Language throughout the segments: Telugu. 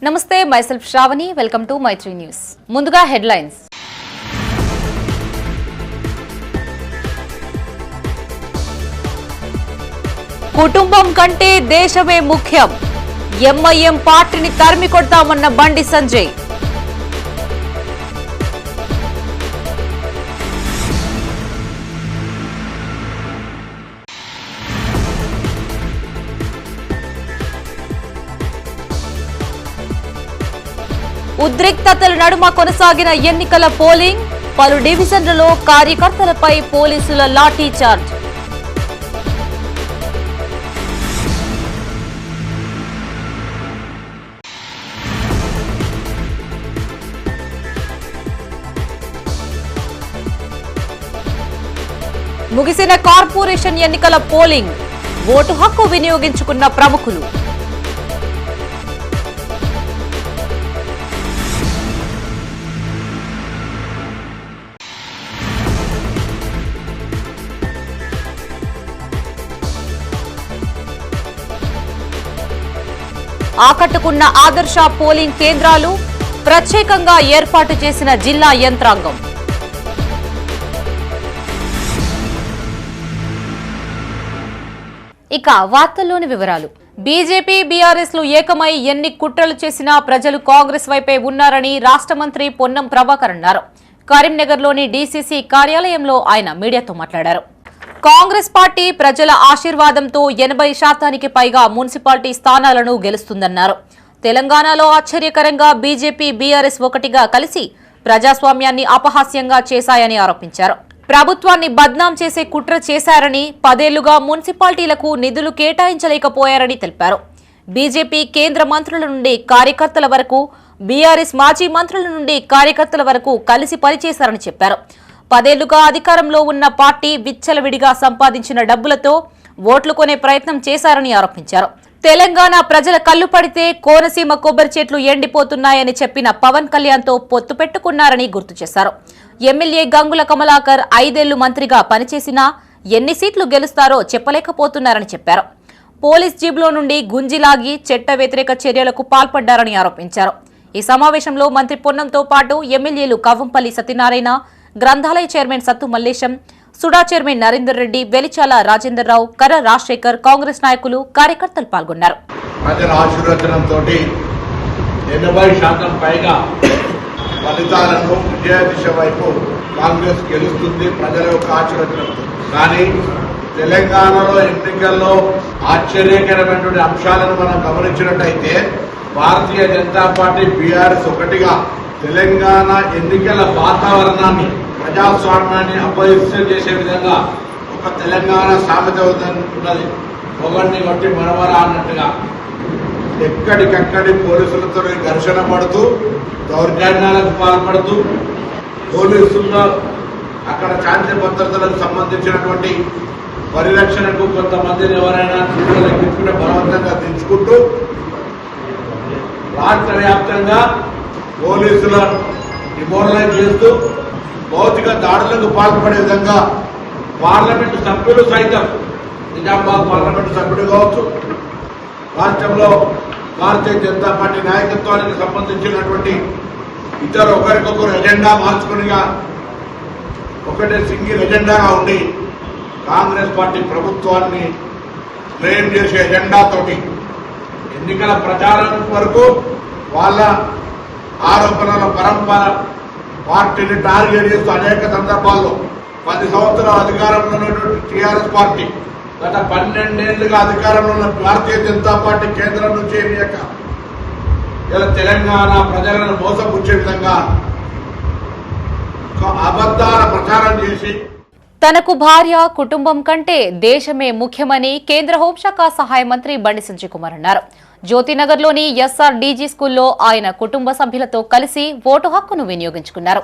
నమస్తే myself Shravani welcome to Maitri news. ముందుగా హెడ్లైన్స్. కుటుంబం కంటే దేశమే ముఖ్యం. ఎంఐఎం పార్టీని తరిమి కొడతామన్న బండి సంజయ్. ఉద్రిక్తతల నడుమ కొనసాగిన ఎన్నికల పోలింగ్. పలు డివిజన్లలో కార్యకర్తలపై పోలీసుల లాఠీ చార్జ్. ముగిసిన కార్పొరేషన్ ఎన్నికల పోలింగ్. ఓటు హక్కు వినియోగించుకున్న ప్రముఖులు. ఆకట్టుకున్న ఆదర్శ పోలింగ్ కేంద్రాలు. ప్రత్యేకంగా ఏర్పాటు చేసిన జిల్లా యంత్రాంగం. ఇక వార్తల్లోని వివరాలు. బీజేపీ బీఆర్ఎస్ లు ఏకమై ఎన్ని కుట్రలు చేసినా ప్రజలు కాంగ్రెస్ వైపే ఉన్నారని రాష్ట్ర మంత్రి పొన్నం ప్రభాకర్ అన్నారు. కరీంనగర్లోని డీసీసీ కార్యాలయంలో ఆయన మీడియాతో మాట్లాడారు. కాంగ్రెస్ పార్టీ ప్రజల ఆశీర్వాదంతో 80% పైగా మున్సిపాలిటీ స్థానాలను గెలుస్తుందన్నారు. తెలంగాణలో ఆశ్చర్యకరంగా బీజేపీ బీఆర్ఎస్ ఒకటిగా కలిసి ప్రజాస్వామ్యాన్ని అపహాస్యంగా చేశాయని ఆరోపించారు. ప్రభుత్వాన్ని బద్నాం చేసే కుట్ర చేశారని, 10 ఏళ్లుగా మున్సిపాలిటీలకు నిధులు కేటాయించలేకపోయారని తెలిపారు. బీజేపీ కేంద్ర మంత్రుల నుండి కార్యకర్తల వరకు, బీఆర్ఎస్ మాజీ మంత్రుల నుండి కార్యకర్తల వరకు కలిసి పనిచేశారని చెప్పారు. 10 ఏళ్లుగా అధికారంలో ఉన్న పార్టీ విచ్చలవిడిగా సంపాదించిన డబ్బులతో ఓట్లు కొనే ప్రయత్నం చేశారని ఆరోపించారు. తెలంగాణ ప్రజల కళ్లు పడితే కోనసీమ కొబ్బరి చెట్లు ఎండిపోతున్నాయని చెప్పిన పవన్ కళ్యాణ్ తో పొత్తు పెట్టుకున్నారని గుర్తు చేశారు. ఎమ్మెల్యే గంగుల కమలాకర్ 5 ఏళ్లు మంత్రిగా పనిచేసినా ఎన్ని సీట్లు గెలుస్తారో చెప్పలేకపోతున్నారని చెప్పారు. పోలీస్ జీబ్లో నుండి గుంజిలాగి చట్ట వ్యతిరేక చర్యలకు పాల్పడ్డారని ఆరోపించారు. ఈ సమావేశంలో మంత్రి పొన్నంతో పాటు ఎమ్మెల్యేలు కవ్వంపల్లి సత్యనారాయణ, గ్రంథాలయ చైర్మన్ సత్తు మల్లేశం, సుడా చైర్మన్ నరేందర్ రెడ్డి, వెలిచాల రాజేందర్ రావు, కర్ర రాజశేఖర్, కాంగ్రెస్ నాయకులు, కార్యకర్తలు పాల్గొన్నారు. ప్రజల ఆశీర్వచనంతో 80% పైగా ఫలితాలను విజయ దిశ వైపు కాంగ్రెస్ గెలుస్తుంది ప్రజల యొక్క ఆశీర్వచనంతో. కానీ తెలంగాణలో ఎన్నికల్లో ఆశ్చర్యకరమైనటువంటి అంశాలను మనం గమనించినట్టయితే భారతీయ జనతా పార్టీ బీఆర్ఎస్ ఒకటిగా తెలంగాణ ఎన్నికల వాతావరణాన్ని, ప్రజాస్వామ్యాన్ని అపవిత్రం చేసే విధంగా ఒక తెలంగాణ సామెత ఉన్నది. ఒకరిని కొట్టి మరమరా అన్నట్టుగా ఎక్కడికక్కడి పోలీసులతో ఘర్షణ పడుతూ, దౌర్జన్యాలకు పాల్పడుతూ, పోలీసుల్లో అక్కడ శాంతి భద్రతలకు సంబంధించినటువంటి పరిరక్షణకు కొంతమందిని ఎవరైనా ఎక్కించుకుంటే బలవంతంగా దించుకుంటూ రాష్ట్ర వ్యాప్తంగా పోలీసులను డిమోరలైజ్ చేస్తూ భౌతిక దాడులకు పాల్పడే విధంగా పార్లమెంటు సభ్యులు సైతం, నిజామాబాద్ పార్లమెంటు సభ్యుడు కావచ్చు, రాష్ట్రంలో భారతీయ జనతా పార్టీ నాయకత్వానికి సంబంధించినటువంటి ఇద్దరు ఒకరికొకరు ఎజెండా మార్చుకునిగా ఒకటే సింగిల్ ఎజెండాగా ఉండి కాంగ్రెస్ పార్టీ ప్రభుత్వాన్ని బ్లేమ్ చేసే ఎజెండాతోటి ఎన్నికల ప్రచారం వరకు వాళ్ళ ఆరోపణల పరంపర పార్టీని టార్గెట్ చేస్తూ అనేక సందర్భాల్లో 10 సంవత్సరాల అధికారంలో ఉన్నటువంటి టీఆర్ఎస్ పార్టీ గత 12 ఏళ్లుగా అధికారంలో ఉన్న భారతీయ జనతా పార్టీ కేంద్రం నుంచి ఇలా తెలంగాణ ప్రజలను మోసపుచ్చే విధంగా అబద్ధాల ప్రచారం చేసి తనకు భార్య, కుటుంబం కంటే దేశమే ముఖ్యమని కేంద్ర హోంశాఖ సహాయ మంత్రి బండి సంజయ్ కుమార్ అన్నారు. జ్యోతినగర్లోని ఎస్ఆర్డీజీ స్కూల్లో ఆయన కుటుంబ సభ్యులతో కలిసి ఓటు హక్కును వినియోగించుకున్నారు.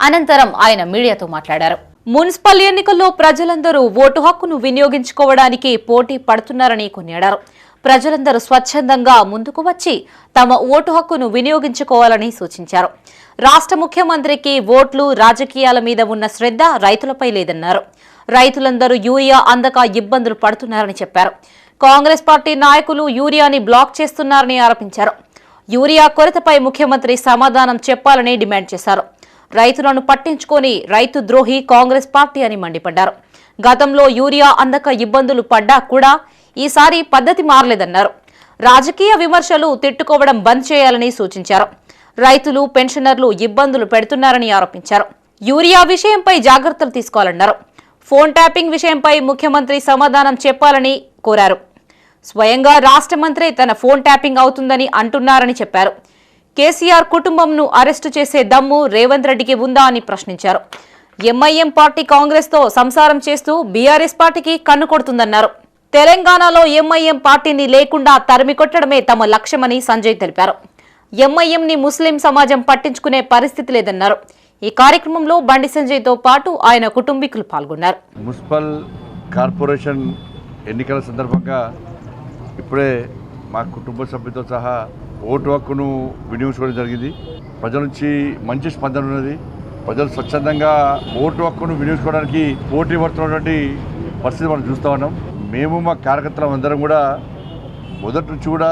అనంతరం ఆయన మీడియాతో మాట్లాడారు. మున్సిపల్ ఎన్నికల్లో ప్రజలందరూ ఓటు హక్కును వినియోగించుకోవడానికి పోటీ పడుతున్నారని కొనియాడారు. ప్రజలందరూ స్వచ్ఛందంగా ముందుకు వచ్చి తమ ఓటు హక్కును వినియోగించుకోవాలని సూచించారు. రాష్ట్ర ముఖ్యమంత్రికి ఓట్లు, రాజకీయాల మీద ఉన్న శ్రద్ధ రైతులపై లేదన్నారు. రైతులందరూ యూరియా అందక ఇబ్బందులు పడుతున్నారని చెప్పారు. కాంగ్రెస్ పార్టీ నాయకులు యూరియాని బ్లాక్ చేస్తున్నారని ఆరోపించారు. యూరియా కొరతపై ముఖ్యమంత్రి సమాధానం చెప్పాలని డిమాండ్ చేశారు. రైతులను పట్టించుకొని రైతు ద్రోహి కాంగ్రెస్ పార్టీ అని మండిపడ్డారు. గతంలో యూరియా అందక ఇబ్బందులు పడ్డా కూడా ఈసారి పద్ధతి మారలేదన్నారు. రాజకీయ విమర్శలు తిట్టుకోవడం బంద్ చేయాలని సూచించారు. రైతులు పెన్షనర్లు ఇబ్బందులు పెడుతున్నారని ఆరోపించారు. యూరియా విషయంపై జాగ్రత్తలు తీసుకోవాలన్నారు. ఫోన్ ట్యాపింగ్ విషయంపై ముఖ్యమంత్రి సమాధానం చెప్పాలని కోరారు. స్వయంగా రాష్ట్ర మంత్రి తన ఫోన్ ట్యాపింగ్ అవుతుందని అంటున్నారని చెప్పారు. కేసీఆర్ కుటుంబంను అరెస్టు చేసే దమ్ము రేవంత్ రెడ్డికి ఉందా అని ప్రశ్నించారు. ఎంఐఎం పార్టీ కాంగ్రెస్ తో సంసారం చేస్తూ బీఆర్ఎస్ పార్టీకి కన్ను కొడుతుందన్నారు. తెలంగాణలో ఎంఐఎం పార్టీని లేకుండా తరిమి కొట్టడమే తమ లక్ష్యమని సంజయ్ తెలిపారు. ఎంఐఎంని ముస్లిం సమాజం పట్టించుకునే పరిస్థితి లేదన్నారు. ఈ కార్యక్రమంలో బండి సంజయ్తో పాటు ఆయన కుటుంబీకులు పాల్గొన్నారు. మున్సిపల్ కార్పొరేషన్ ఎన్నికల సందర్భంగా ఇప్పుడే మా కుటుంబ సభ్యులతో సహా ఓటు హక్కును వినియోగించుకోవడం జరిగింది. ప్రజల నుంచి మంచి స్పందన ఉన్నది. ప్రజలు స్వచ్ఛందంగా ఓటు హక్కును వినియోగించుకోవడానికి పోటీ పడుతున్నటువంటి పరిస్థితి మనం చూస్తూ ఉన్నాం. మేము మా కార్యకర్తలు అందరం కూడా మొదటి నుంచి కూడా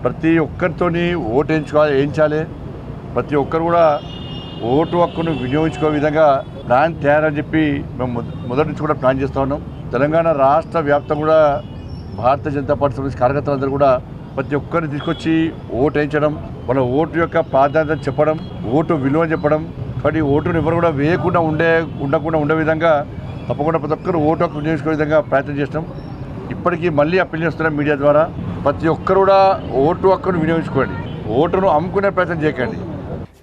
ప్రతి ఒక్కరితోని ఓటు వేయించాలి, ప్రతి ఒక్కరు కూడా ఓటు హక్కును వినియోగించుకునే విధంగా ప్లాన్ తయారని చెప్పి మేము మొదటి నుంచి కూడా ప్లాన్ చేస్తూ ఉన్నాం. తెలంగాణ రాష్ట్ర వ్యాప్తంగా కూడా భారతీయ జనతా పార్టీ సంబంధించిన కార్యకర్తలందరూ కూడా ప్రతి ఒక్కరిని తీసుకొచ్చి ఓటు వేయించడం, మన ఓటు యొక్క ప్రాధాన్యత చెప్పడం, ఓటు విలువ చెప్పడం, కాబట్టి ఓటును ఎవరు కూడా వేయకుండా ఉండకుండా ఉండే విధంగా తప్పకుండా ప్రతి ఒక్కరు ఓటు హక్కు వినియోగించుకునే విధంగా ప్రయత్నం చేస్తాం. ఇప్పటికీ మళ్ళీ అప్పీల్ చేస్తున్నాం మీడియా ద్వారా, ప్రతి ఒక్కరు కూడా ఓటు హక్కును వినియోగించుకోండి, ఓటును అమ్ముకునే ప్రయత్నం చేయకండి.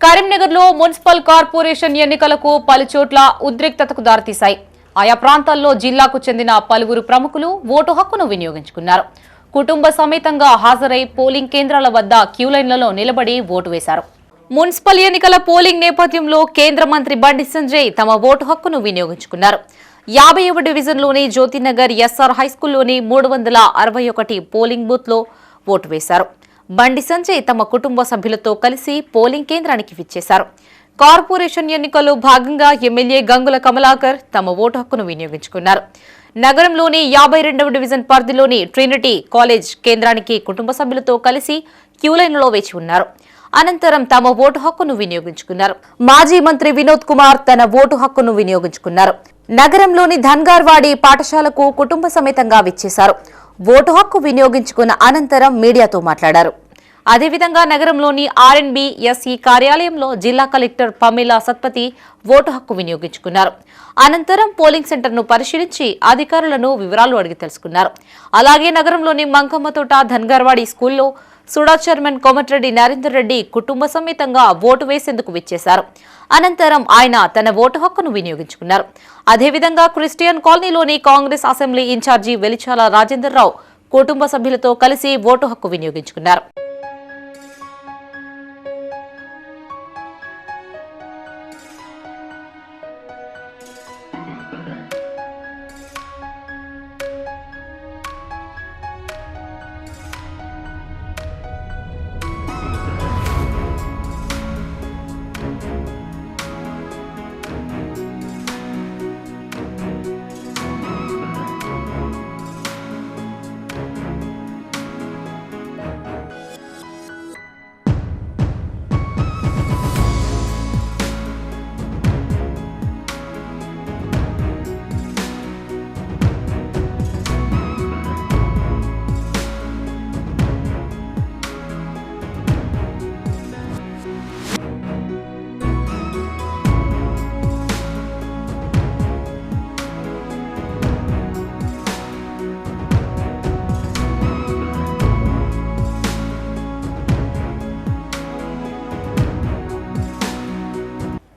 కరీంనగర్లో మున్సిపల్ కార్పొరేషన్ ఎన్నికలకు పలుచోట్ల ఉద్రిక్తతకు దారితీశాయి. ఆయా ప్రాంతాల్లో జిల్లాకు చెందిన పలువురు ప్రముఖులు ఓటు హక్కును వినియోగించుకున్నారు. కుటుంబ సమేతంగా హాజరై పోలింగ్ కేంద్రాల వద్ద క్యూలైన్లలో నిలబడి ఓటు వేశారు. మున్సిపల్ ఎన్నికల పోలింగ్ నేపథ్యంలో కేంద్ర మంత్రి బండి సంజయ్ తమ ఓటు హక్కును వినియోగించుకున్నారు. 50వ డివిజన్లోని జ్యోతినగర్ ఎస్ఆర్ హైస్కూల్లోని 361 పోలింగ్ బూత్లో ఓటు వేశారు. బండి సంజయ్ తమ కుటుంబ సభ్యులతో కలిసి పోలింగ్ కేంద్రానికి విచ్చేశారు. కార్పొరేషన్ ఎన్నికల్లో భాగంగా ఎమ్మెల్యే గంగుల కమలాకర్ తమ ఓటు హక్కును వినియోగించుకున్నారు. నగరంలోని 52వ డివిజన్ పరిధిలోని ట్రినిటీ కాలేజ్ కేంద్రానికి కుటుంబ సభ్యులతో కలిసి క్యూలైన్లో వేచి ఉన్నారు. అనంతరం తమ ఓటు హక్కును వినియోగించుకున్నారు. మాజీ మంత్రి వినోద్ కుమార్ తన ఓటు హక్కును వినియోగించుకున్నారు. నగరంలోని ధన్గార్వాడి పాఠశాలకు కుటుంబ సమేతంగా విచ్చేశారు. ఓటు హక్కు వినియోగించుకున్న అనంతరం మీడియాతో మాట్లాడారు. అదేవిధంగా నగరంలోని ఆర్ఎన్బిఎస్ఈ కార్యాలయంలో జిల్లా కలెక్టర్ పమేలా సత్పతి ఓటు హక్కు వినియోగించుకున్నారు. అనంతరం పోలింగ్ సెంటర్ను పరిశీలించి అధికారులను వివరాలు అడిగి తెలుసుకున్నారు. అలాగే నగరంలోని మంకమ్మతోట ధన్గార్వాడి స్కూల్లో సుడా చైర్మన్ కోమటిరెడ్డి నరేందర్ రెడ్డి కుటుంబ సమేతంగా ఓటు వేసేందుకు విచ్చేశారు. అనంతరం ఆయన తన ఓటు హక్కును వినియోగించుకున్నారు. అదేవిధంగా క్రిస్టియన్ కాలనీలోని కాంగ్రెస్ అసెంబ్లీ ఇన్ఛార్జి వెలిచాల రాజేందర్ రావు కుటుంబ సభ్యులతో కలిసి ఓటు హక్కు వినియోగించుకున్నారు.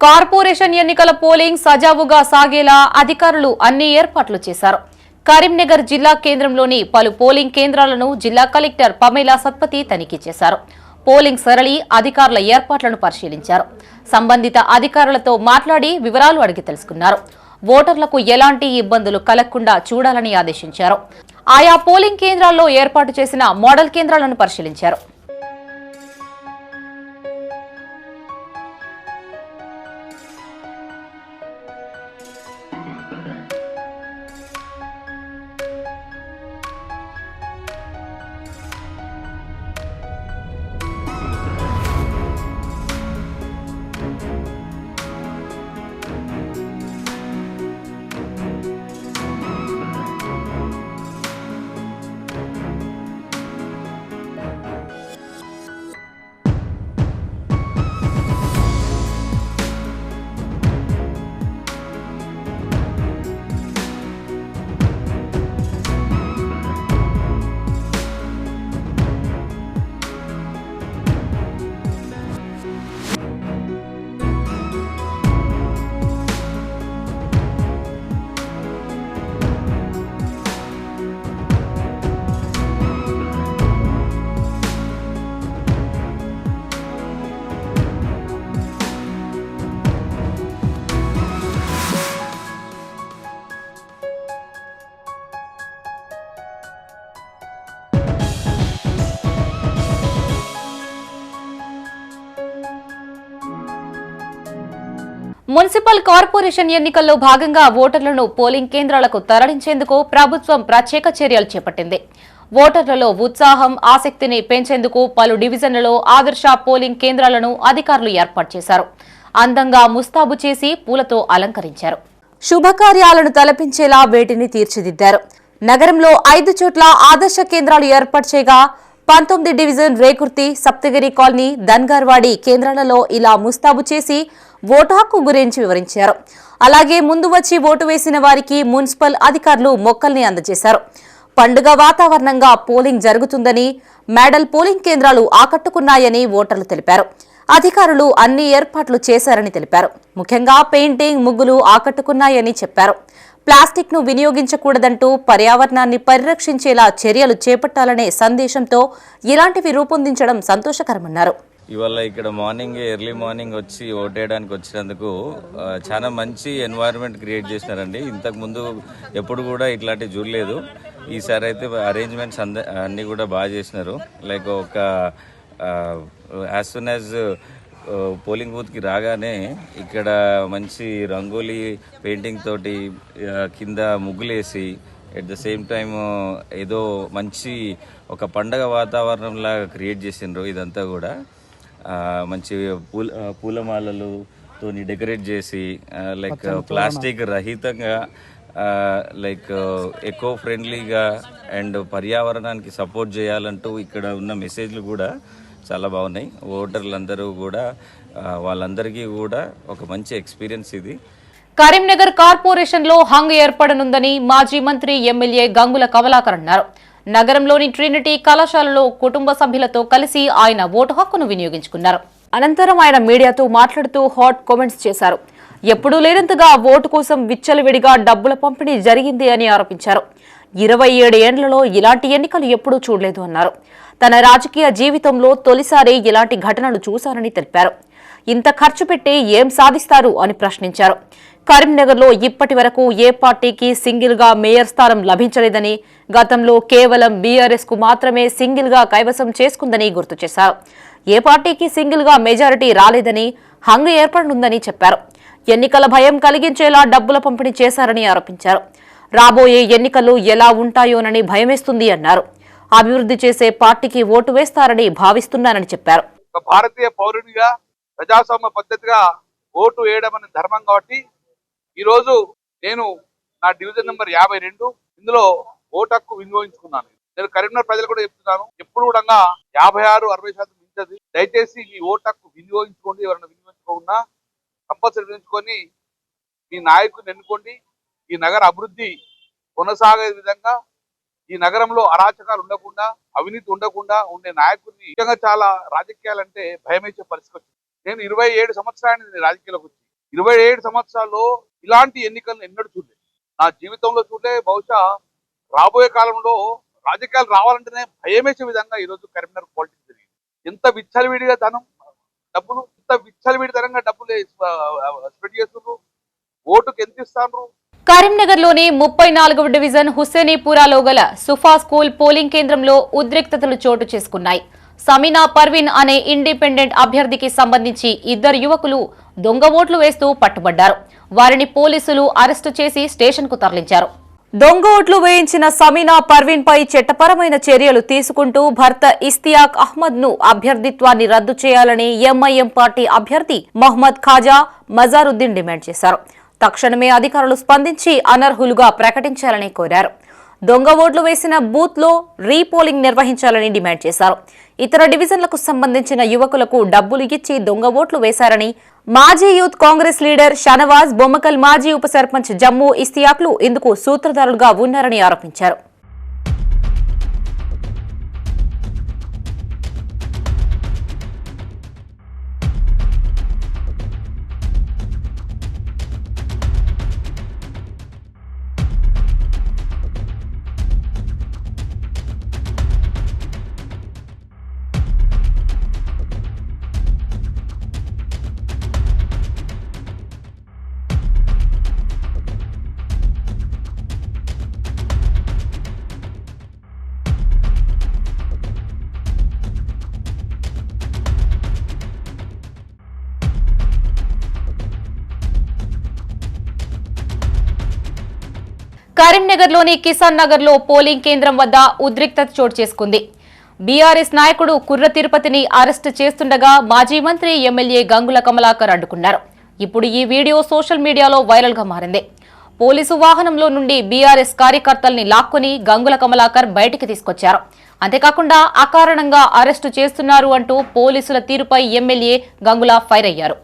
కార్పొరేషన్ ఎన్నికల పోలింగ్ సజావుగా సాగేలా అధికారులు అన్ని ఏర్పాట్లు చేశారు. కరీంనగర్ జిల్లా కేంద్రంలోని పలు పోలింగ్ కేంద్రాలను జిల్లా కలెక్టర్ పమేలా సత్పతి తనిఖీ చేశారు. పోలింగ్ సరళి అధికారుల ఏర్పాట్లను పరిశీలించారు. సంబంధిత అధికారులతో మాట్లాడి వివరాలు అడిగి తెలుసుకున్నారు. ఓటర్లకు ఎలాంటి ఇబ్బందులు కలగకుండా చూడాలని ఆదేశించారు. ఆయా పోలింగ్ కేంద్రాల్లో ఏర్పాటు చేసిన మోడల్ కేంద్రాలను పరిశీలించారు. మున్సిపల్ కార్పొరేషన్ ఎన్నికల్లో భాగంగా ఓటర్లను పోలింగ్ కేంద్రాలకు తరలించేందుకు ప్రభుత్వం ప్రత్యేక చర్యలు చేపట్టింది. ఓటర్లలో ఉత్సాహం, ఆసక్తిని పెంచేందుకు పలు డివిజన్లలో ఆదర్శ పోలింగ్ కేంద్రాలను అధికారులు ఏర్పాటు చేశారు. అందంగా ముస్తాబు చేసి పూలతో అలంకరించారు. శుభకార్యాలను తలపించేలా వేటిని తీర్చిదిద్దారు. నగరంలో 5 చోట్ల ఆదర్శ కేంద్రాలు ఏర్పాటు చేయగా 19 డివిజన్ రేకుర్తి, సప్తగిరి కాలనీ, ధన్గార్వాడి కేంద్రాలలో ఇలా ముస్తాబు చేసి ఓటు హక్కు గురించి వివరించారు. అలాగే ముందు వచ్చి ఓటు వేసిన వారికి మున్సిపల్ అధికారులు మొక్కల్ని అందజేశారు. పండుగ వాతావరణంగా పోలింగ్ జరుగుతుందని, మోడల్ పోలింగ్ కేంద్రాలు ఆకట్టుకున్నాయని ఓటర్లు తెలిపారు. అధికారులు అన్ని ఏర్పాట్లు చేశారని తెలిపారు. ముఖ్యంగా పెయింటింగ్, ముగ్గులు ఆకట్టుకున్నాయని చెప్పారు. ప్లాస్టిక్ ను వినియోగించకూడదంటూ పర్యావరణాన్ని పరిరక్షించేలా చర్యలు చేపట్టాలనే సందేశంతో ఇలాంటివి రూపొందించడం సంతోషకరమన్నారు. ఇవాళ ఇక్కడ ఎర్లీ మార్నింగ్ వచ్చి ఓటేయడానికి వచ్చినందుకు చాలా మంచి ఎన్వైరన్మెంట్ క్రియేట్ చేసినారండి. ఇంతకు ముందు ఎప్పుడు కూడా ఇట్లాంటివి చూడలేదు. ఈసారి అయితే అరేంజ్మెంట్స్ అన్నీ కూడా బాగా చేసినారు. లైక్ ఒక యాజ్ సూన్ యాజ్ పోలింగ్ బూత్కి రాగానే ఇక్కడ మంచి రంగోలీ పెయింటింగ్ తోటి కింద ముగ్గులేసి ఎట్ ద సేమ్ టైమ్ ఏదో మంచి ఒక పండగ వాతావరణంలాగా క్రియేట్ చేసిండ్రు. ఇదంతా కూడా మంచి పూలమాలలతో డెకరేట్ చేసి లైక్ ప్లాస్టిక్ రహితంగా లైక్ ఎకో ఫ్రెండ్లీగా అండ్ పర్యావరణానికి సపోర్ట్ చేయాలంటూ ఇక్కడ ఉన్న మెసేజ్లు కూడా చాలా బాగున్నాయి. ఓటర్లందరూ కూడా వాళ్ళందరికీ కూడా ఒక మంచి ఎక్స్పీరియన్స్ ఇది. కరీంనగర్ కార్పొరేషన్ లో హంగ్ ఏర్పడనుందని మాజీ మంత్రి ఎమ్మెల్యే గంగుల కమలాకర్ అన్నారు. నగరంలోని ట్రినిటీ కళాశాలలో కుటుంబ సభ్యులతో కలిసి ఆయన ఓటు హక్కును వినియోగించుకున్నారు. అనంతరం ఆయన మీడియాతో మాట్లాడుతూ హాట్ కామెంట్స్ చేశారు. ఎప్పుడూ లేనంతగా ఓటు కోసం విచ్చలవిడిగా డబ్బుల పంపిణీ జరిగింది అని ఆరోపించారు. 27 ఏండ్లలో ఇలాంటి ఎన్నికలు ఎప్పుడూ చూడలేదు అన్నారు. తన రాజకీయ జీవితంలో తొలిసారి ఇలాంటి ఘటనలు చూశారని తెలిపారు. ఇంత ఖర్చు పెట్టి ఏం సాధిస్తారు అని ప్రశ్నించారు. కరీంనగర్లో ఇప్పటి వరకు ఏ పార్టీకి సింగిల్ గా మేయర్ స్థానం లభించలేదని, గతంలో కేవలం బీఆర్ఎస్ కు మాత్రమే సింగిల్ గా కైవసం చేసుకుందని గుర్తు చేశారు. ఏ పార్టీకి సింగిల్ గా మెజారిటీ రాలేదని, హంగ్ ఏర్పడనుందని చెప్పారు. ఎన్నికల భయం కలిగించేలా డబ్బుల పంపిణీ చేశారని ఆరోపించారు. రాబోయే ఎన్నికలు ఎలా ఉంటాయోనని భయమేస్తుంది అన్నారు. అభివృద్ధి చేసే పార్టీకి ఓటు వేస్తారని భావిస్తున్నానని చెప్పారు. భారతీయ పౌరునిగా ప్రజాస్వామ్య పద్ధతిగా ఓటు వేయడం అనే ధర్మం కాబట్టి ఈ రోజు నేను నా డివిజన్ నెంబర్ 52 ఇందులో ఓటు హక్కు వినియోగించుకున్నాను. నేను కరీంనగర్ ప్రజలు కూడా చెప్తున్నాను, ఎప్పుడు కూడా 56-60% మించదు. దయచేసి మీ ఓటు హక్కు వినియోగించుకోండి. ఎవరైనా వినియోగించుకోకుండా కంపల్సరీ వినియోగించుకొని మీ నాయకుడిని ఎన్నుకోండి. ఈ నగర అభివృద్ధి కొనసాగే విధంగా, ఈ నగరంలో అరాచకాలు ఉండకుండా, అవినీతి ఉండకుండా ఉండే నాయకుడిని ముఖ్యంగా చాలా రాజకీయాలంటే భయమేసే పరిస్థితి వచ్చింది. నేను 27 సంవత్సరాలు రాజకీయాలకు వచ్చి 27 సంవత్సరాల్లో ఇలాంటి ఎన్నికలను ఎన్నడూ చూడలేదు. నా జీవితంలో చూడలే. బహుశా రాబోయే కాలంలో రాజకీయాలు రావాలంటేనే భయమేసే విధంగా ఈరోజు కరీంనగర్ పాలిటిక్స్ జరిగింది. ఎంత విచ్చలవిడిగా డబ్బులు స్ప్రెడ్ చేస్తున్నారు. ఓటుకు ఎంత ఇస్తాను. కరీంనగర్లోని 34వ డివిజన్ హుస్సేనీపురాలో గల సుఫా స్కూల్ పోలింగ్ కేంద్రంలో ఉద్రిక్తతలు చోటు చేసుకున్నాయి. సమీనా పర్వీన్ అనే ఇండిపెండెంట్ అభ్యర్థికి సంబంధించి 2 యువకులు దొంగ ఓట్లు వేస్తూ పట్టుబడ్డారు. వారిని పోలీసులు అరెస్టు చేసి స్టేషన్కు తరలించారు. దొంగ ఓట్లు వేయించిన సమీనా పర్వీన్ పై చట్టపరమైన చర్యలు తీసుకుంటూ భర్త ఇస్తియాక్ అహ్మద్ ను అభ్యర్థిత్వాన్ని రద్దు చేయాలని ఎంఐఎం పార్టీ అభ్యర్థి మహ్మద్ ఖాజా మజారుద్దీన్ డిమాండ్ చేశారు. తక్షణమే అధికారులు స్పందించి అనర్హులుగా ప్రకటించాలని కోరారు. దొంగ ఓట్లు వేసిన బూత్ లో రీపోలింగ్ నిర్వహించాలని డిమాండ్ చేశారు. ఇతర డివిజన్లకు సంబంధించిన యువకులకు డబ్బులు ఇచ్చి దొంగ ఓట్లు వేశారని, మాజీ యూత్ కాంగ్రెస్ లీడర్ షనవాజ్, బొమ్మకల్ మాజీ ఉప సర్పంచ్ జమ్మూ ఇస్తియాక్లు ఇందుకు సూత్రధారులుగా ఉన్నారని ఆరోపించారు. కరీంనగర్లోని కిసాన్ నగర్లో పోలింగ్ కేంద్రం వద్ద ఉద్రిక్తత చోటు చేసుకుంది. బీఆర్ఎస్ నాయకుడు కుర్ర తిరుపతిని అరెస్టు చేస్తుండగా మాజీ మంత్రి ఎమ్మెల్యే గంగుల కమలాకర్ అడ్డుకున్నారు. ఇప్పుడు ఈ వీడియో సోషల్ మీడియాలో వైరల్ గా మారింది. పోలీసు వాహనంలో నుండి బీఆర్ఎస్ కార్యకర్తల్ని లాక్కొని గంగుల కమలాకర్ బయటికి తీసుకొచ్చారు. అంతేకాకుండా అకారణంగా అరెస్టు చేస్తున్నారు అంటూ పోలీసుల తీరుపై ఎమ్మెల్యే గంగుల ఫైర్ అయ్యారు.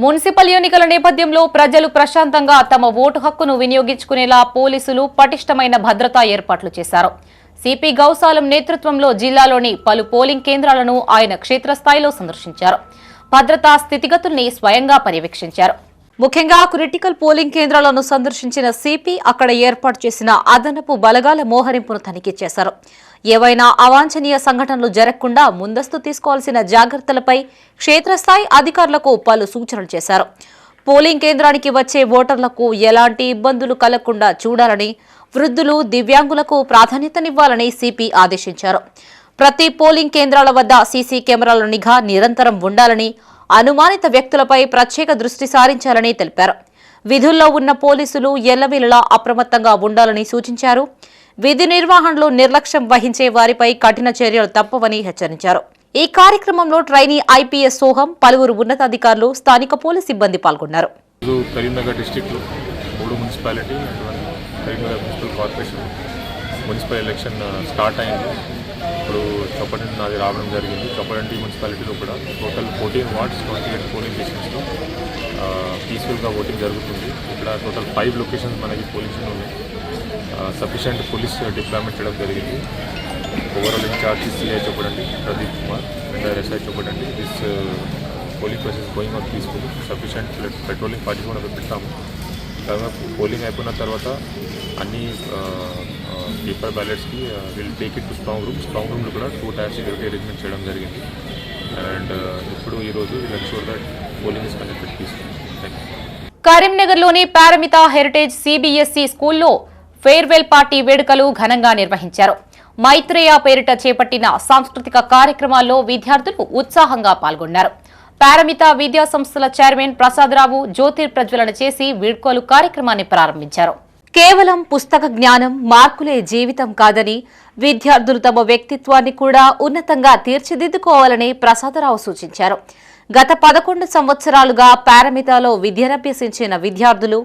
మున్సిపల్ ఎన్నికల నేపథ్యంలో ప్రజలు ప్రశాంతంగా తమ ఓటు హక్కును వినియోగించుకునేలా పోలీసులు పటిష్టమైన భద్రతా ఏర్పాట్లు చేశారు. సిపి గౌసాలం నేతృత్వంలో జిల్లాలోని పలు పోలింగ్ కేంద్రాలను ఆయన క్షేత్రస్థాయిలో సందర్శించారు. భద్రతా స్థితిగతుల్ని స్వయంగా పర్యవేక్షించారు. ముఖ్యంగా క్రిటికల్ పోలింగ్ కేంద్రాలను సందర్శించిన సిపి అక్కడ ఏర్పాటు చేసిన అదనపు బలగాల మోహరింపును తనిఖీ చేశారు. ఏవైనా అవాంఛనీయ సంఘటనలు జరగకుండా ముందస్తు తీసుకోవాల్సిన జాగ్రత్తలపై క్షేత్రస్థాయి అధికారులకు పలు సూచనలు చేశారు. పోలింగ్ కేంద్రానికి వచ్చే ఓటర్లకు ఎలాంటి ఇబ్బందులు కలగకుండా చూడాలని, వృద్ధులు, దివ్యాంగులకు ప్రాధాన్యతనివ్వాలని సిపి ఆదేశించారు. ప్రతి పోలింగ్ కేంద్రాల వద్ద సీసీ కెమెరాల నిఘా నిరంతరం ఉండాలని, అనుమానిత వ్యక్తులపై ప్రత్యేక దృష్టి సారించాలని తెలిపారు. విధుల్లో ఉన్న పోలీసులు ఎల్లవేళలా అప్రమత్తంగా ఉండాలని సూచించారు. విధి నిర్వహణలో నిర్లక్ష్యం వహించే వారిపై కఠిన చర్యలు తప్పవని హెచ్చరించారు. ఈ కార్యక్రమంలో ట్రైనీ ఐపీఎస్ సోహం, పలువురు ఉన్నతాధికారులు, స్థానిక పోలీసు సిబ్బంది పాల్గొన్నారు. కరీంనగర్ డిస్ట్రిక్ట్లో 3 municipality Karimnagar municipal corporation municipal election start అయింది. ఇప్పుడు చొప్పదండి నాది రావడం జరిగింది. చొప్పదండి మున్సిపాలిటీలో కూడా టోటల్ 14 వార్డ్స్ 28 పోలింగ్ స్టేషన్స్లో పీస్ఫుల్గా ఓటింగ్ జరుగుతుంది. ఇక్కడ టోటల్ 5 లొకేషన్స్ మనకి పోలీసులు ఉన్నాయి. సఫిషియంట్ పోలీస్ డిప్లాయ్మెంట్ చేయడం జరిగింది. Overall incharge CI Choppadandi Pradeep Kumar and SI Choppadandi. This polling process going on peaceful. Sufficient patrolling party కూడా పెట్టాము. పోలింగ్ అయిపోయిన తర్వాత అన్ని పేపర్ బ్యాలెట్స్కి will take it to strong రూమ్లో కూడా 2 టైర్స్ సెక్యూరిటీ అరేంజ్మెంట్ చేయడం జరిగింది. అండ్ ఇప్పుడు ఈరోజు will ensure that polling is conducted peaceful. Thank you. కరీంనగర్లోని పారమిత హెరిటేజ్ సిబిఎస్ఈ స్కూల్లో ఫేర్వెల్ పార్టీ వేడుకలు ఘనంగా నిర్వహించారు. మైత్రేయ పేరిట చేపట్టిన సాంస్కృతిక కార్యక్రమాల్లో విద్యార్థులు ఉత్సాహంగా పాల్గొన్నారు. పారమిత విద్యా సంస్థల చైర్మన్ ప్రసాదరావు జ్యోతిర్ప్రజ్వలన చేసి వీడ్కోలు కార్యక్రమాన్ని ప్రారంభించారు. కేవలం పుస్తక జ్ఞానం, మార్కులే జీవితం కాదని, విద్యార్థులు తమ వ్యక్తిత్వాన్ని కూడా ఉన్నతంగా తీర్చిదిద్దుకోవాలని ప్రసాదరావు సూచించారు. గత 11 సంవత్సరాలుగా పారమితలో విద్యనభ్యసించిన విద్యార్థులు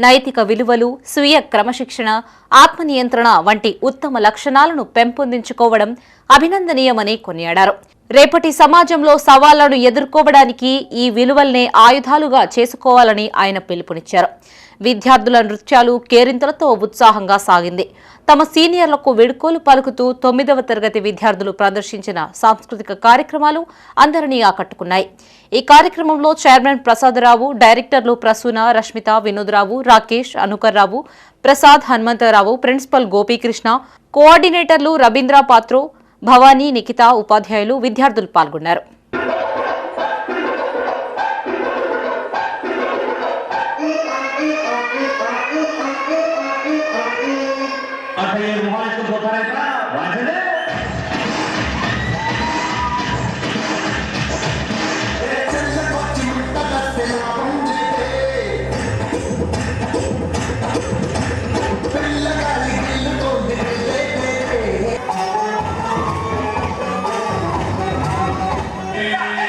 నైతిక విలువలు, స్వీయ క్రమశిక్షణ, ఆత్మనియంత్రణ వంటి ఉత్తమ లక్షణాలను పెంపొందించుకోవడం అభినందనీయమని కొనియాడారు. రేపటి సమాజంలో సవాళ్లను ఎదుర్కోవడానికి ఈ విలువల్నే ఆయుధాలుగా చేసుకోవాలని ఆయన పిలుపునిచ్చారు. విద్యార్థుల నృత్యాలు కేరింతలతో ఉత్సాహంగా సాగింది. తమ సీనియర్లకు వీడ్కోలు పలుకుతూ 9వ తరగతి విద్యార్థులు ప్రదర్శించిన సాంస్కృతిక కార్యక్రమాలు అందరినీ ఆకట్టుకున్నాయి. ఈ కార్యక్రమంలో చైర్మన్ ప్రసాదరావు, డైరెక్టర్లు ప్రసూన, రష్మిత, వినోద్రావు, రాకేష్, అనుకర్రావు, ప్రసాద్, హనుమంతరావు, ప్రిన్సిపల్ గోపీకృష్ణ, కోఆర్డినేటర్లు రవీంద్ర పాత్రో, భవానీ, నిఖిత, ఉపాధ్యాయులు, విద్యార్థులు పాల్గొన్నారు. Yeah.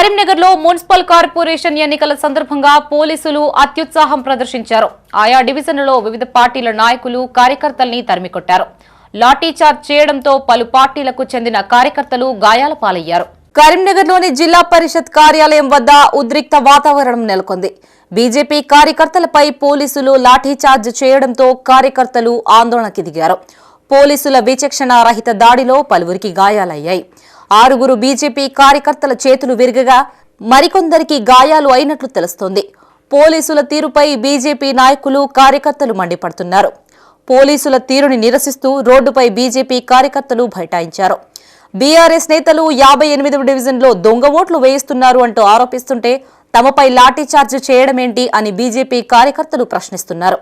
కరీంనగర్లో మున్సిపల్ కార్పొరేషన్ ఎన్నికల సందర్భంగా పోలీసులు అత్యుత్సాహం ప్రదర్శించారు. ఆయా డివిజన్లలో వివిధ పార్టీల నాయకులు కార్యకర్తల్ని తరిమికొట్టారు. లాఠీచార్జ్ చేయడంతో పలు పార్టీలకు చెందిన కార్యకర్తలు గాయాల పాలయ్యారు. కరీంనగర్లోని జిల్లా పరిషత్ కార్యాలయం వద్ద ఉద్రిక్త వాతావరణం నెలకొంది. బీజేపీ కార్యకర్తలపై పోలీసులు లాఠీచార్జ్ చేయడంతో కార్యకర్తలు ఆందోళనకి దిగారు. పోలీసుల విచక్షణ రహిత దాడిలో పలువురికి గాయాలయ్యాయి. 6 బీజేపీ కార్యకర్తల చేతులు విరగగా మరికొందరికి గాయాలు అయినట్లు తెలుస్తోంది. పోలీసుల తీరుపై బీజేపీ నాయకులు కార్యకర్తలు మండిపడుతున్నారు. పోలీసుల తీరుని నిరసిస్తూ రోడ్డుపై బీజేపీ కార్యకర్తలు బైఠాయించారు. బీఆర్ఎస్ నేతలు 58వ డివిజన్లో దొంగ ఓట్లు వేయిస్తున్నారు అంటూ ఆరోపిస్తుంటే తమపై లాఠీచార్జ్ చేయడమేంటి అని బీజేపీ కార్యకర్తలు ప్రశ్నిస్తున్నారు.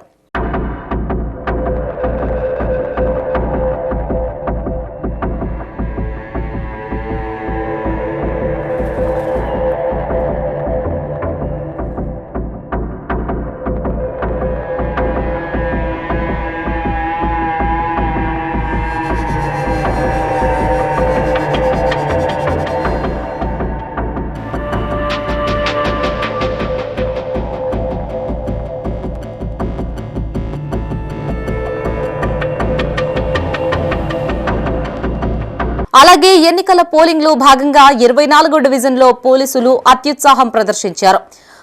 అలాగే ఎన్నికల పోలింగ్ లో భాగంగా 24వ డివిజన్లో పోలీసులు అత్యుత్సాహం ప్రదర్శించారు.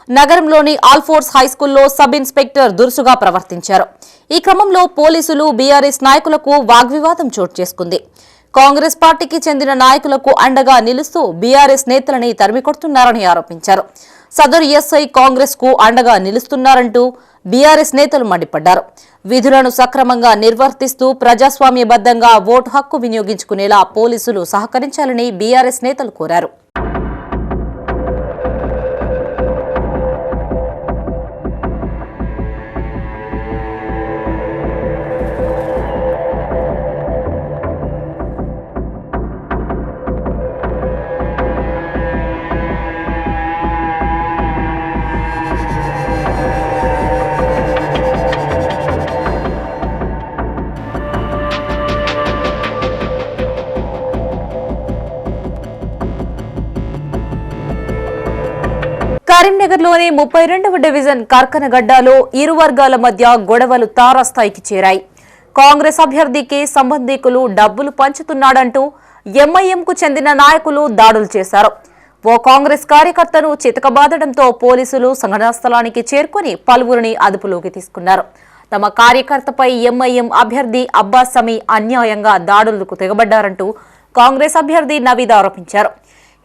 నగరంలోని ఆల్ఫోర్స్ హైస్కూల్లో సబ్ ఇన్స్పెక్టర్ దురుసుగా ప్రవర్తించారు. ఈ క్రమంలో పోలీసులు బీఆర్ఎస్ నాయకులకు వాగ్వివాదం చోటు చేసుకుంది. కాంగ్రెస్ పార్టీకి చెందిన నాయకులకు అండగా నిలుస్తూ బీఆర్ఎస్ నేతలని తరిమికొడుతున్నారని ఆరోపించారు. సదరు ఎస్ఐ కాంగ్రెస్ కు అండగా నిలుస్తున్నారంటూ బీఆర్ఎస్ నేతలు మండిపడ్డారు. విధులను సక్రమంగా నిర్వర్తిస్తూ ప్రజాస్వామ్యబద్దంగా ఓటు హక్కు వినియోగించుకునేలా పోలీసులు సహకరించాలని బీఆర్ఎస్ నేతలు కోరారు. కరీంనగర్లోని 32వ డివిజన్ కర్కనగడ్డలో ఇరు వర్గాల మధ్య గొడవలు తారాస్థాయికి చేరాయి. కాంగ్రెస్ అభ్యర్థికి సంబంధికులు డబ్బులు పంచుతున్నాడంటూ ఎంఐఎంకు చెందిన నాయకులు దాడులు చేశారు. ఓ కాంగ్రెస్ కార్యకర్తను చితకబాదడంతో పోలీసులు సంఘటనా స్థలానికి చేరుకుని పలువురిని అదుపులోకి తీసుకున్నారు. తమ కార్యకర్తపై ఎంఐఎం అభ్యర్థి అబ్బాస్ సమీ అన్యాయంగా దాడులకు తెగబడ్డారంటూ కాంగ్రెస్ అభ్యర్థి నవీద్ ఆరోపించారు.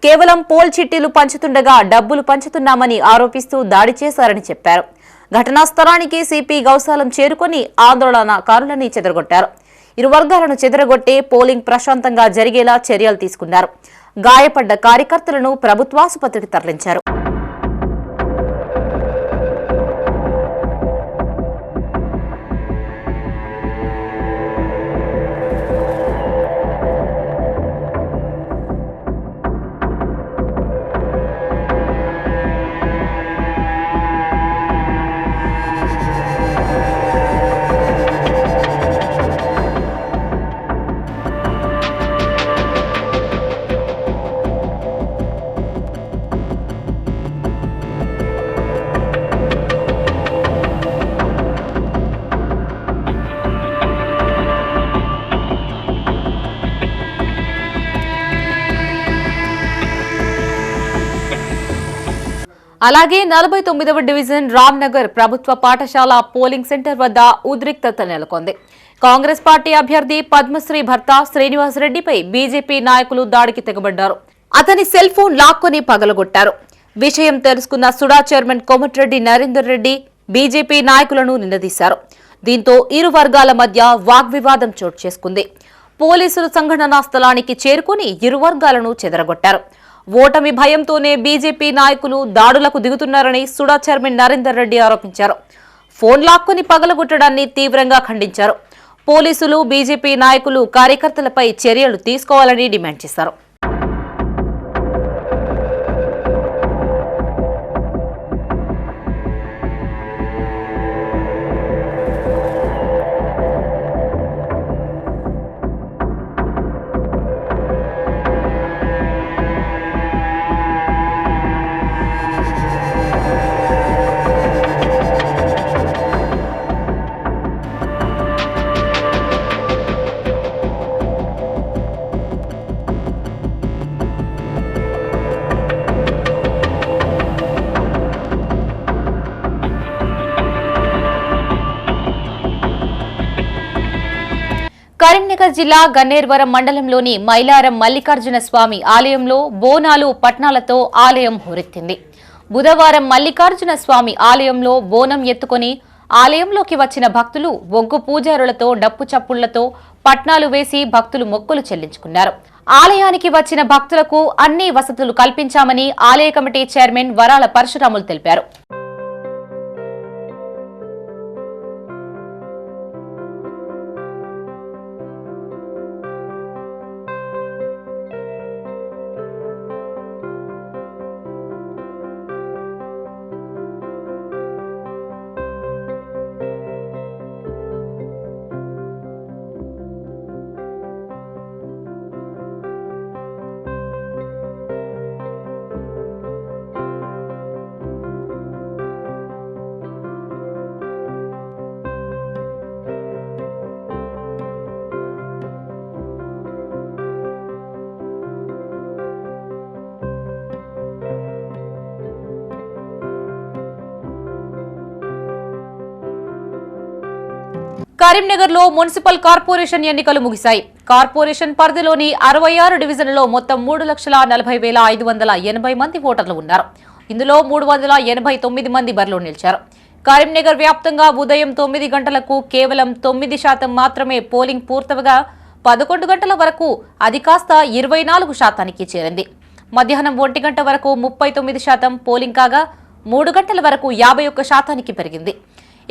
కేవలం పోల్ చిట్టీలు పంచుతుండగా డబ్బులు పంచుతున్నామని ఆరోపిస్తూ దాడి చేశారని చెప్పారు. ఘటనా స్థలానికి సిపి గౌసాలం చేరుకుని ఆందోళనకారులని చెదరగొట్టారు. ఇరు వర్గాలను చెదరగొట్టే పోలింగ్ ప్రశాంతంగా జరిగేలా చర్యలు తీసుకున్నారు. గాయపడ్డ కార్యకర్తలను ప్రభుత్వాసుపత్రికి తరలించారు. అలాగే 49వ డివిజన్ రామ్నగర్ ప్రభుత్వ పాఠశాల పోలింగ్ సెంటర్ వద్ద ఉద్రిక్తత నెలకొంది. కాంగ్రెస్ పార్టీ అభ్యర్థి పద్మశ్రీ భర్త శ్రీనివాస్ రెడ్డిపై బీజేపీ నాయకులు దాడికి తెగబడ్డారు. అతని సెల్ ఫోన్ లాక్కొని పగలగొట్టారు. విషయం తెలుసుకున్న సుడా చైర్మన్ కోమటిరెడ్డి నరేందర్ రెడ్డి బీజేపీ నాయకులను నిలదీశారు. దీంతో ఇరు వర్గాల మధ్య వాగ్వివాదం చోటు చేసుకుంది. పోలీసులు సంఘటనా స్థలానికి చేరుకుని ఇరు వర్గాలను చెదరగొట్టారు. ఓటమి భయంతోనే బీజేపీ నాయకులు దాడులకు దిగుతున్నారని సుడా చైర్మన్ నరేందర్ రెడ్డి ఆరోపించారు. ఫోన్ లాక్కుని పగలగొట్టడాన్ని తీవ్రంగా ఖండించారు. పోలీసులు బీజేపీ నాయకులు కార్యకర్తలపై చర్యలు తీసుకోవాలని డిమాండ్ చేశారు. కరీంనగర్ జిల్లా గన్నేరువరం మండలంలోని మైలారం మల్లికార్జున స్వామి ఆలయంలో బోనాలు పట్నాలతో ఆలయం హోరెత్తింది. బుధవారం మల్లికార్జున స్వామి ఆలయంలో బోనం ఎత్తుకొని ఆలయంలోకి వచ్చిన భక్తులు బొగ్గు పూజారులతో డప్పు చప్పుళ్లతో పట్నాలు వేసి భక్తులు మొక్కులు చెల్లించుకున్నారు. ఆలయానికి వచ్చిన భక్తులకు అన్ని వసతులు కల్పించామని ఆలయ కమిటీ చైర్మన్ వరాల పరశురాములు తెలిపారు. కరీంనగర్ లో మున్సిపల్ కార్పొరేషన్ ఎన్నికలు ముగిశాయి. కార్పొరేషన్ పరిధిలోని 66 డివిజన్లలో మొత్తం 3,40,580 మంది ఓటర్లు ఉన్నారు. ఇందులో 389 మంది బరిలో నిలిచారు. కరీంనగర్ వ్యాప్తంగా ఉదయం 9 గంటలకు కేవలం 9% మాత్రమే పోలింగ్ పూర్తవగా 11 గంటల వరకు అది కాస్త 24% చేరింది. మధ్యాహ్నం 1 గంట వరకు 39% పోలింగ్ కాగా 3 గంటల వరకు 51% పెరిగింది.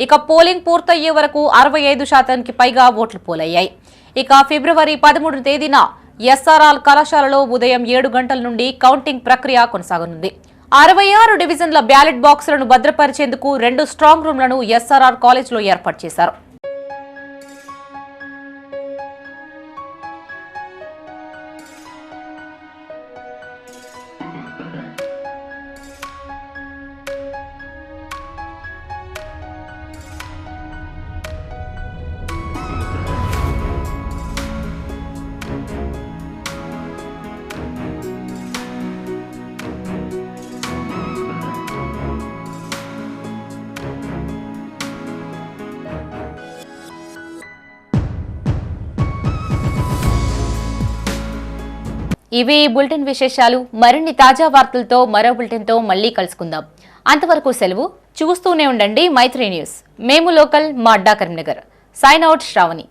ఇక పోలింగ్ పూర్తయ్యే వరకు 65% పైగా ఓట్లు పోలయ్యాయి. ఇక ఫిబ్రవరి 13 తేదీన ఎస్ఆర్ఆర్ కళాశాలలో ఉదయం 7 గంటల నుండి కౌంటింగ్ ప్రక్రియ కొనసాగనుంది. 66 డివిజన్ల బ్యాలెట్ బాక్సులను భద్రపరిచేందుకు 2 స్ట్రాంగ్ రూమ్లను ఎస్ఆర్ఆర్ కాలేజ్లో ఏర్పాటు చేశారు. ఇవి బులెటిన్ విశేషాలు. మరిన్ని తాజా వార్తలతో మరో బులెటిన్తో మళ్లీ కలుసుకుందాం. అంతవరకు సెలవు. చూస్తూనే ఉండండి మైత్రి న్యూస్. మేము లోకల్, మా అడ్డా కరీంనగర్. Sign out Shravani.